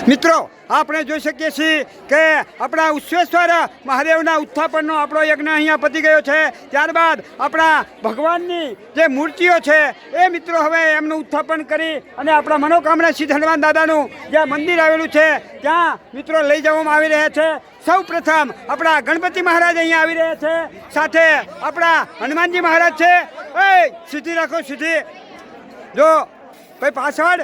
મિત્રો આપણે જોઈ શકીએ છીએ કે આપણા ઉચ્ચેશ્વર મહાદેવના ઉત્થાપનનો આપણો યજ્ઞ અહીંયા પતી ગયો છે। ત્યારબાદ આપણા ભગવાનની જે મૂર્તિઓ છે એ મિત્રો હવે એમનું ઉત્થાપન કરી અને આપણા મનોકામના સિદ્ધ હનુમાન દાદાનું જે મંદિર આવેલું છે ત્યાં મિત્રો લઈ જવામાં આવી રહ્યા છે। સૌ પ્રથમ આપણા ગણપતિ મહારાજ અહીંયા આવી રહ્યા છે, સાથે આપણા હનુમાનજી મહારાજ છે। એ સીધી રાખો, સીધી જો ભાઈ પાછળ।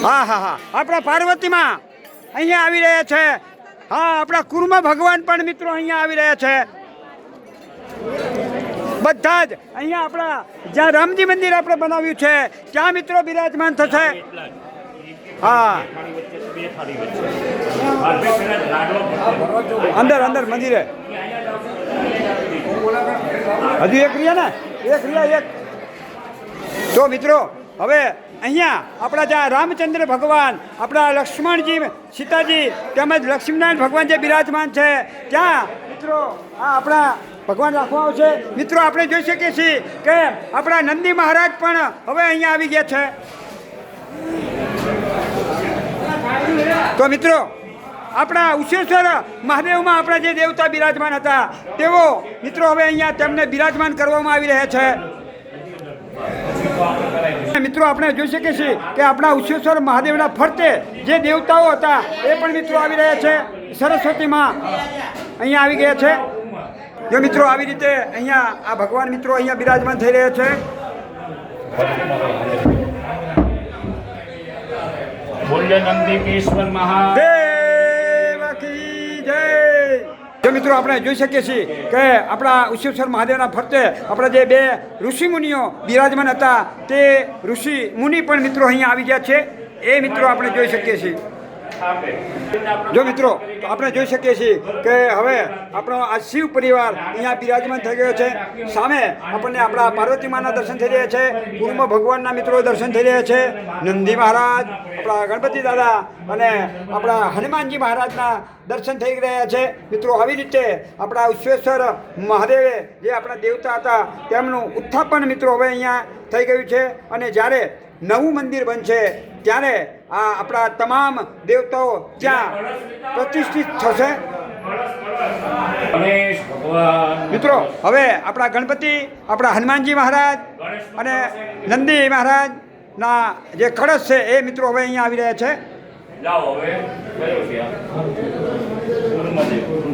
હા હા હા, આપણા પાર્વતીમાં અહીંયા આવી રહ્યા છે। હા, આપણા કુર્મ ભગવાન પણ મિત્રો અહીંયા આવી રહ્યા છે। બધા જ અહીંયા આપણા જ્યાં રામજી મંદિર આપણે બનાવ્યું છે ત્યાં મિત્રો બિરાજમાન થશે। હા, અંદર અંદર મંદિરે હજુ એક રહ્યા ને, એક રહ્યા એક। તો મિત્રો હવે અહીંયા આપણા જ્યાં રામચંદ્ર ભગવાન, આપણા લક્ષ્મણજી, સીતાજી તેમજ લક્ષ્મીનારાયણ ભગવાન જે બિરાજમાન છે ત્યાં મિત્રો આ આપણા ભગવાન રાખવામાં આવશે। મિત્રો આપણે જોઈ શકીએ છીએ કે આપણા નંદી મહારાજ પણ હવે અહીંયા આવી ગયા છે। તો મિત્રો આપણા ઉચ્ચેશ્વર મહાદેવમાં આપણા જે દેવતા બિરાજમાન હતા તેઓ મિત્રો હવે અહીંયા તેમને બિરાજમાન કરવામાં આવી રહ્યા છે। મિત્રો આપણે જોઈ શકીએ છીએ કે આપણા ઉચ્ચેશ્વર મહાદેવના ફરતે જે દેવતાઓ હતા એ પણ મિત્રો આવી રહ્યા છે। સરસ્વતીમાં અહીંયા આવી ગયા છે। જો મિત્રો આવી રીતે અહીંયા આ ભગવાન મિત્રો અહીંયા બિરાજમાન થઈ રહ્યા છે। નંદીકેશ્વર મહાદેવ કી જય। જો મિત્રો આપણે જોઈ શકીએ છીએ કે આપણા ઉચ્ચેશ્વર મહાદેવના ફરતે આપણા જે બે ઋષિ મુનિઓ બિરાજમાન હતા તે ઋષિ મુનિ પણ મિત્રો અહીંયા આવી ગયા છે। એ મિત્રો આપણે જોઈ શકીએ છીએ। જો મિત્રો આપણે જોઈ શકીએ છીએ કે હવે આપણો આ શિવ પરિવાર અહીંયા બિરાજમાન થઈ ગયો છે। સામે આપણને આપણા પાર્વતી માના દર્શન થઈ રહ્યા છે, કુર્મ ભગવાનના મિત્રો દર્શન થઈ રહ્યા છે, નંદી મહારાજ, આપણા ગણપતિ દાદા અને આપણા હનુમાનજી મહારાજના દર્શન થઈ રહ્યા છે। મિત્રો આવી રીતે આપણા ઉચ્ચેશ્વર મહાદેવે જે આપણા દેવતા હતા તેમનું ઉત્થાપન મિત્રો હવે અહીંયા થઈ ગયું છે અને જ્યારે નવું મંદિર બનશે ત્યારે આ આપણા તમામ દેવતાઓ ત્યાં પ્રતિષ્ઠિત થશે। મિત્રો હવે આપણા ગણપતિ, આપણા હનુમાનજી મહારાજ અને નંદી મહારાજના જે કળશ છે એ મિત્રો હવે અહીંયા આવી રહ્યા છે।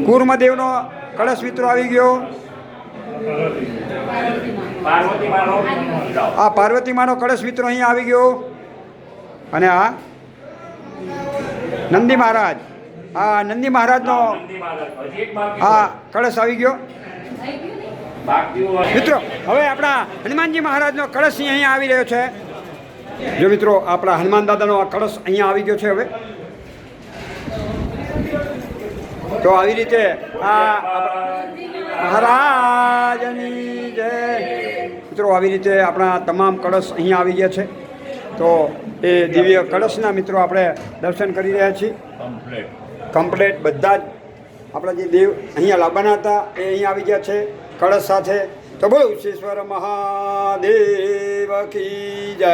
કુર્મદેવનો કળશ મિત્રો આવી ગયો। આ પાર્વતી માનો કળશ મિત્રો અહીંયા આવી ગયો અને આ નંદી મહારાજ, આ નંદી મહારાજનો આ કળશ આવી ગયો। મિત્રો હવે આપણા હનુમાનજી મહારાજનો કળશ અહીંયા આવી રહ્યો છે। જો મિત્રો આપણા હનુમાન દાદાનો આ કળશ અહીંયા આવી ગયો છે। હવે તો આવી રીતે આ મહારાજની જય। મિત્રો આવી રીતે આપણા તમામ કળશ અહીંયા આવી ગયા છે। તો એ દિવ્ય કળશના મિત્રો આપણે દર્શન કરી રહ્યા છીએ। કમ્પ્લેટ બધા જ આપણા જે દેવ અહીંયા લાવવાના હતા એ અહીંયા આવી ગયા છે કળશ સાથે। તો બોલો ઉચ્ચેશ્વર મહાદેવ કી જય।